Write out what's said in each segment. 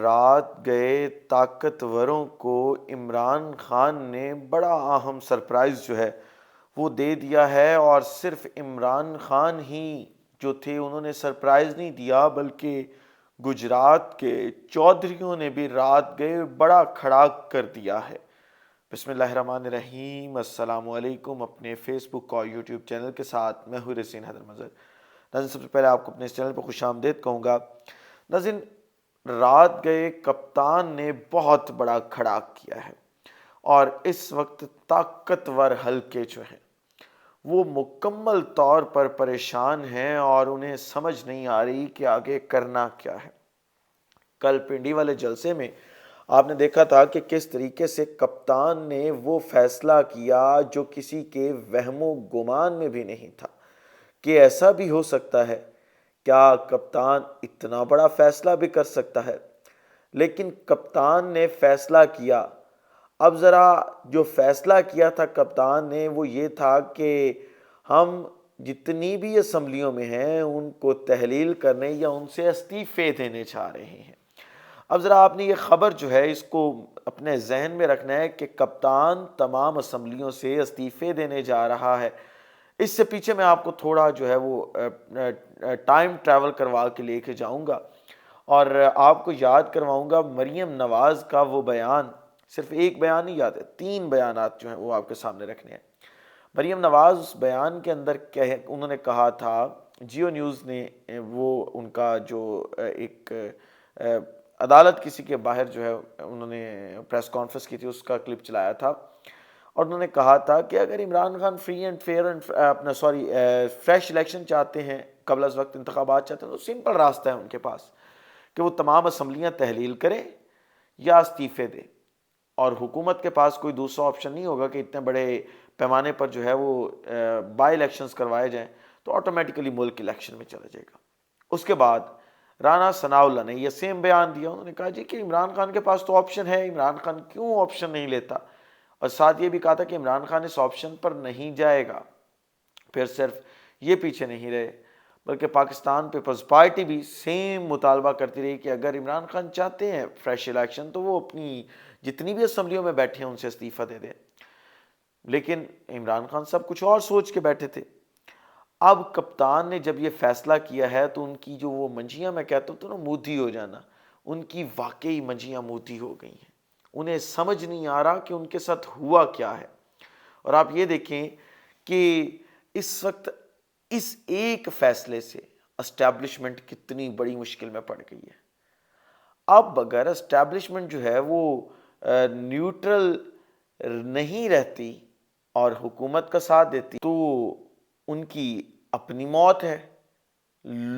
رات گئے طاقتوروں کو عمران خان نے بڑا اہم سرپرائز جو ہے وہ دے دیا ہے، اور صرف عمران خان ہی جو تھے انہوں نے سرپرائز نہیں دیا، بلکہ گجرات کے چودھریوں نے بھی رات گئے بڑا کھڑاک کر دیا ہے۔ بسم اللہ الرحمن الرحیم، السلام علیکم۔ اپنے فیس بک اور یوٹیوب چینل کے ساتھ میں ہوں رسین حیدر مظہر۔ ناظرین، سب سے پہلے آپ کو اپنے اس چینل پر خوش آمدید کہوں گا۔ ناظرین، رات گئے کپتان نے بہت بڑا کھڑاک کیا ہے، اور اس وقت طاقتور حلقے جو ہیں وہ مکمل طور پر پریشان ہیں اور انہیں سمجھ نہیں آ رہی کہ آگے کرنا کیا ہے۔ کل پنڈی والے جلسے میں آپ نے دیکھا تھا کہ کس طریقے سے کپتان نے وہ فیصلہ کیا جو کسی کے وہم و گمان میں بھی نہیں تھا کہ ایسا بھی ہو سکتا ہے۔ کیا کپتان اتنا بڑا فیصلہ بھی کر سکتا ہے؟ لیکن کپتان نے فیصلہ کیا۔ اب ذرا جو فیصلہ کیا تھا کپتان نے وہ یہ تھا کہ ہم جتنی بھی اسمبلیوں میں ہیں ان کو تحلیل کرنے یا ان سے استعفے دینے چاہ رہے ہیں۔ اب ذرا آپ نے یہ خبر جو ہے اس کو اپنے ذہن میں رکھنا ہے کہ کپتان تمام اسمبلیوں سے استعفے دینے جا رہا ہے۔ اس سے پیچھے میں آپ کو تھوڑا جو ہے وہ ٹائم ٹریول کروا کے لے کے جاؤں گا، اور آپ کو یاد کرواؤں گا مریم نواز کا وہ بیان۔ صرف ایک بیان نہیں یاد ہے، 3 بیانات جو ہیں وہ آپ کے سامنے رکھنے ہیں۔ مریم نواز اس بیان کے اندر انہوں نے کہا تھا، جیو نیوز نے وہ ان کا جو ایک عدالت کسی کے باہر جو ہے انہوں نے پریس کانفرنس کی تھی، اس کا کلپ چلایا تھا، اور انہوں نے کہا تھا کہ اگر Imran Khan free and fair fresh election چاہتے ہیں، قبل از وقت انتخابات چاہتے ہیں، تو سمپل راستہ ہے ان کے پاس کہ وہ تمام اسمبلیاں تحلیل کریں یا استعفے دیں، اور حکومت کے پاس کوئی دوسرا آپشن نہیں ہوگا کہ اتنے بڑے پیمانے پر جو ہے وہ بائی الیکشنز کروائے جائیں تو آٹومیٹیکلی ملک الیکشن میں چلا جائے گا۔ اس کے بعد رانا ثناء اللہ نے یہ سیم بیان دیا۔ انہوں نے کہا جی کہ عمران خان کے پاس تو آپشن ہے، عمران خان کیوں آپشن نہیں لیتا، اور ساتھ یہ بھی کہا تھا کہ عمران خان اس آپشن پر نہیں جائے گا۔ پھر صرف یہ پیچھے نہیں رہے بلکہ پاکستان پیپلز پارٹی بھی سیم مطالبہ کرتی رہی کہ اگر عمران خان چاہتے ہیں فریش الیکشن تو وہ اپنی جتنی بھی اسمبلیوں میں بیٹھے ہیں ان سے استعفیٰ دے دیں۔ لیکن عمران خان سب کچھ اور سوچ کے بیٹھے تھے۔ اب کپتان نے جب یہ فیصلہ کیا ہے تو ان کی جو وہ منجیاں میں کہتا ہوں تو نا مودھی ہو جانا، ان کی واقعی منجیاں مودھی ہو گئی ہیں۔ انہیں سمجھ نہیں آ رہا کہ ان کے ساتھ ہوا کیا ہے۔ اور آپ یہ دیکھیں کہ اس وقت اس ایک فیصلے سے اسٹیبلشمنٹ کتنی بڑی مشکل میں پڑ گئی ہے۔ اب اگر اسٹیبلشمنٹ جو ہے وہ نیوٹرل نہیں رہتی اور حکومت کا ساتھ دیتی تو ان کی اپنی موت ہے۔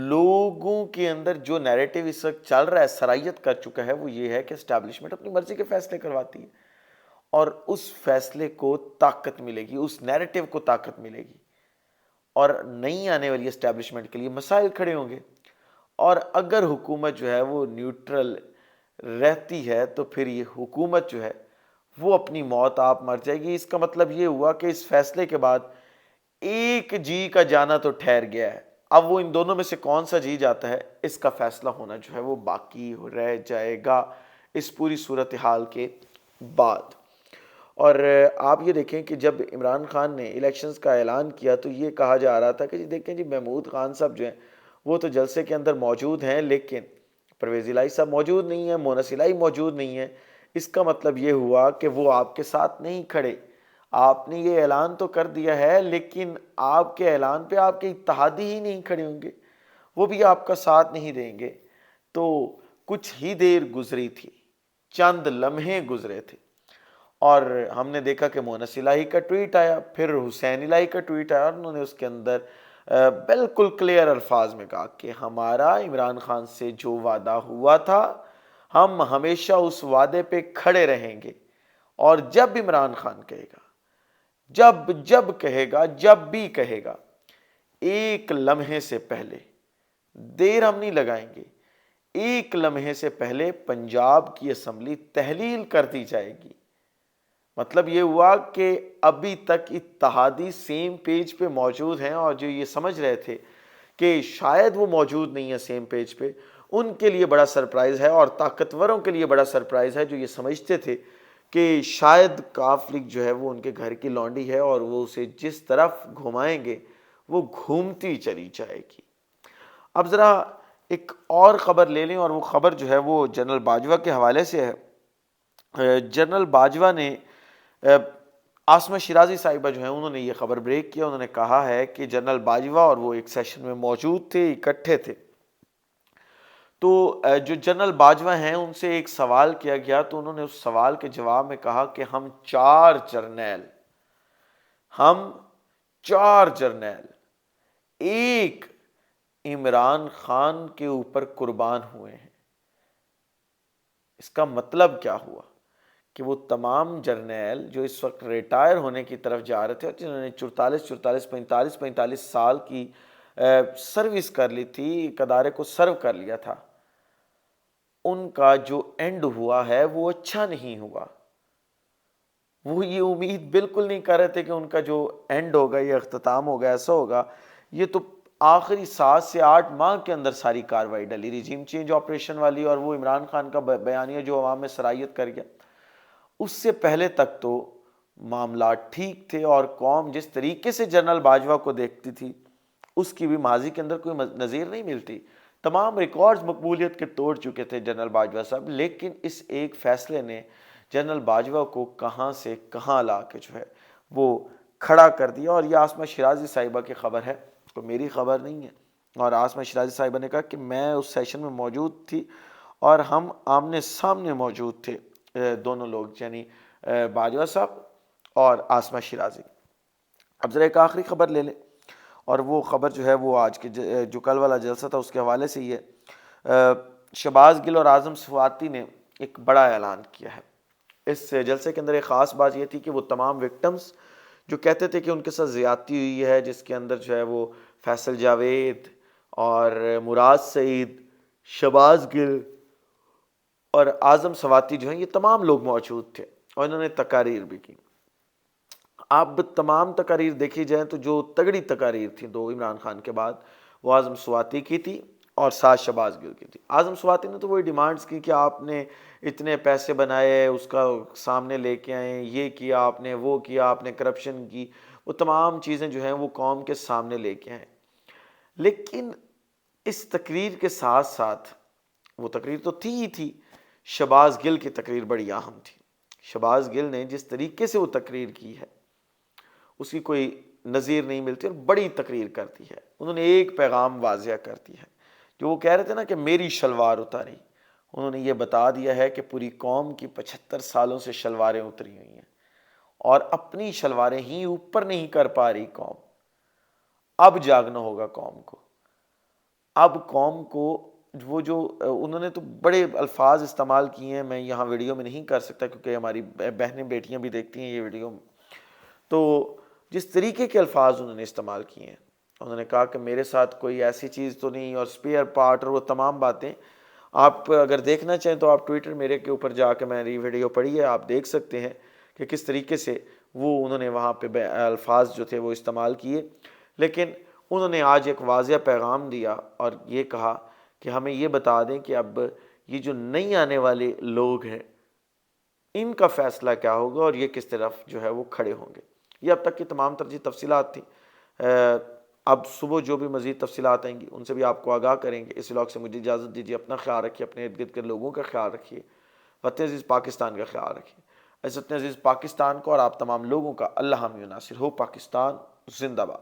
لوگوں کے اندر جو نیریٹو اس وقت چل رہا ہے، سرائیت کر چکا ہے، وہ یہ ہے کہ اسٹیبلشمنٹ اپنی مرضی کے فیصلے کرواتی ہے، اور اس فیصلے کو طاقت ملے گی، اس نیریٹو کو طاقت ملے گی، اور نئی آنے والی اسٹیبلشمنٹ کے لیے مسائل کھڑے ہوں گے۔ اور اگر حکومت جو ہے وہ نیوٹرل رہتی ہے تو پھر یہ حکومت جو ہے وہ اپنی موت آپ مر جائے گی۔ اس کا مطلب یہ ہوا کہ اس فیصلے کے بعد ایک جی کا جانا تو ٹھہر گیا ہے۔ اب وہ ان دونوں میں سے کون سا جی جاتا ہے اس کا فیصلہ ہونا جو ہے وہ باقی رہ جائے گا اس پوری صورتحال کے بعد۔ اور آپ یہ دیکھیں کہ جب عمران خان نے الیکشنز کا اعلان کیا تو یہ کہا جا رہا تھا کہ جی دیکھیں جی محمود خان صاحب جو ہیں وہ تو جلسے کے اندر موجود ہیں، لیکن پرویز الہی صاحب موجود نہیں ہیں، مونس الہی موجود نہیں ہیں۔ اس کا مطلب یہ ہوا کہ وہ آپ کے ساتھ نہیں کھڑے۔ آپ نے یہ اعلان تو کر دیا ہے لیکن آپ کے اعلان پہ آپ کے اتحادی ہی نہیں کھڑے ہوں گے، وہ بھی آپ کا ساتھ نہیں دیں گے۔ تو کچھ ہی دیر گزری تھی، چند لمحے گزرے تھے، اور ہم نے دیکھا کہ مونس الہی کا ٹویٹ آیا، پھر حسین الہی کا ٹویٹ آیا، اور انہوں نے اس کے اندر بالکل کلیئر الفاظ میں کہا کہ ہمارا عمران خان سے جو وعدہ ہوا تھا ہم ہمیشہ اس وعدے پہ کھڑے رہیں گے، اور جب عمران خان کہے گا، جب کہے گا، جب بھی کہے گا، ایک لمحے سے پہلے، دیر ہم نہیں لگائیں گے، ایک لمحے سے پہلے پنجاب کی اسمبلی تحلیل کر دی جائے گی۔ مطلب یہ ہوا کہ ابھی تک اتحادی سیم پیج پہ موجود ہیں، اور جو یہ سمجھ رہے تھے کہ شاید وہ موجود نہیں ہے سیم پیج پہ، ان کے لیے بڑا سرپرائز ہے اور طاقتوروں کے لیے بڑا سرپرائز ہے جو یہ سمجھتے تھے کہ شاید کافلک جو ہے وہ ان کے گھر کی لونڈی ہے اور وہ اسے جس طرف گھمائیں گے وہ گھومتی چلی جائے گی۔ اب ذرا ایک اور خبر لے لیں، اور وہ خبر جو ہے وہ جنرل باجوہ کے حوالے سے ہے۔ جنرل باجوہ نے عاصمہ شیرازی صاحبہ جو ہیں انہوں نے یہ خبر بریک کیا۔ انہوں نے کہا ہے کہ جنرل باجوہ اور وہ ایک سیشن میں موجود تھے، اکٹھے تھے، تو جو جنرل باجوہ ہیں ان سے ایک سوال کیا گیا تو انہوں نے اس سوال کے جواب میں کہا کہ ہم چار جرنیل ایک عمران خان کے اوپر قربان ہوئے ہیں۔ اس کا مطلب کیا ہوا کہ وہ تمام جرنیل جو اس وقت ریٹائر ہونے کی طرف جا رہے تھے، جنہوں نے 45 سال کی سروس کر لی تھی، ایک ادارے کو سرو کر لیا تھا، ان کا جو اینڈ ہوا ہے وہ اچھا نہیں ہوا۔ وہ یہ امید بالکل نہیں کر رہے تھے کہ ان کا جو اینڈ ہوگا یا اختتام ہوگا ایسا ہوگا۔ یہ تو آخری 7 سے 8 ماہ کے اندر ساری کاروائی ڈلی، ریجیم چینج آپریشن والی، اور وہ عمران خان کا بیانیہ جو عوام میں سرایت کر گیا۔ اس سے پہلے تک تو معاملات ٹھیک تھے، اور قوم جس طریقے سے جنرل باجوہ کو دیکھتی تھی اس کی بھی ماضی کے اندر کوئی نظیر نہیں ملتی۔ تمام ریکارڈز مقبولیت کے توڑ چکے تھے جنرل باجوہ صاحب، لیکن اس ایک فیصلے نے جنرل باجوہ کو کہاں سے کہاں لا کے جو ہے وہ کھڑا کر دیا۔ اور یہ عاصمہ شیرازی صاحبہ کی خبر ہے، کوئی میری خبر نہیں ہے۔ اور عاصمہ شیرازی صاحبہ نے کہا کہ میں اس سیشن میں موجود تھی اور ہم آمنے سامنے موجود تھے، دونوں لوگ، یعنی باجوہ صاحب اور عاصمہ شیرازی۔ اب ذرا ایک آخری خبر لے لیں، اور وہ خبر جو ہے وہ آج کے جو کل والا جلسہ تھا اس کے حوالے سے ہی ہے۔ شہباز گل اور اعظم سواتی نے ایک بڑا اعلان کیا ہے۔ اس جلسے کے اندر ایک خاص بات یہ تھی کہ وہ تمام وکٹمز جو کہتے تھے کہ ان کے ساتھ زیادتی ہوئی ہے، جس کے اندر جو ہے وہ فیصل جاوید اور مراد سعید، شہباز گل اور اعظم سواتی جو ہیں، یہ تمام لوگ موجود تھے اور انہوں نے تقاریر بھی کی۔ اب تمام تقاریر دیکھی جائیں تو جو تگڑی تقاریر تھی دو عمران خان کے بعد، وہ اعظم سواتی کی تھی اور ساتھ شہباز گل کی تھی۔ اعظم سواتی نے تو وہی ڈیمانڈز کی کہ آپ نے اتنے پیسے بنائے، اس کا سامنے لے کے آئیں، یہ کیا آپ نے، وہ کیا آپ نے، کرپشن کی، وہ تمام چیزیں جو ہیں وہ قوم کے سامنے لے کے آئیں۔ لیکن اس تقریر کے ساتھ ساتھ، وہ تقریر تو تھی ہی تھی، شہباز گل کی تقریر بڑی اہم تھی۔ شہباز گل نے جس طریقے سے وہ تقریر کی ہے اس کی کوئی نظیر نہیں ملتی، اور بڑی تقریر کرتی ہے۔ انہوں نے ایک پیغام واضح کرتی ہے، جو وہ کہہ رہے تھے نا کہ میری شلوار اتاری، انہوں نے یہ بتا دیا ہے کہ پوری قوم کی 75 سالوں سے شلواریں اتری ہوئی ہیں، اور اپنی شلواریں ہی اوپر نہیں کر پا رہی قوم۔ اب جاگنا ہوگا قوم کو۔ اب قوم کو وہ جو انہوں نے تو بڑے الفاظ استعمال کیے ہیں، میں یہاں ویڈیو میں نہیں کر سکتا کیونکہ ہماری بہنیں بیٹیاں بھی دیکھتی ہیں یہ ویڈیو، تو جس طریقے کے الفاظ انہوں نے استعمال کیے ہیں، انہوں نے کہا کہ میرے ساتھ کوئی ایسی چیز تو نہیں، اور اسپیئر پارٹ اور وہ تمام باتیں آپ اگر دیکھنا چاہیں تو آپ ٹویٹر میرے کے اوپر جا کے میں نے ویڈیو پڑھی ہے، آپ دیکھ سکتے ہیں کہ کس طریقے سے وہ انہوں نے وہاں پہ الفاظ جو تھے وہ استعمال کیے۔ لیکن انہوں نے آج ایک واضح پیغام دیا اور یہ کہا کہ ہمیں یہ بتا دیں کہ اب یہ جو نہیں آنے والے لوگ ہیں ان کا فیصلہ کیا ہوگا اور یہ کس طرف جو ہے وہ کھڑے ہوں گے۔ یہ اب تک کی تمام ترجیح تفصیلات تھیں۔ اب صبح جو بھی مزید تفصیلات آئیں گی ان سے بھی آپ کو آگاہ کریں گے۔ اس ولاگ سے مجھے اجازت دیجیے، اپنا خیال رکھیے، اپنے ارد گرد کے لوگوں کا خیال رکھیے، وطن عزیز پاکستان کا خیال رکھیے۔ اس وطن عزیز پاکستان کو اور آپ تمام لوگوں کا اللہ حامی و ناصر ہو۔ پاکستان زندہ باد۔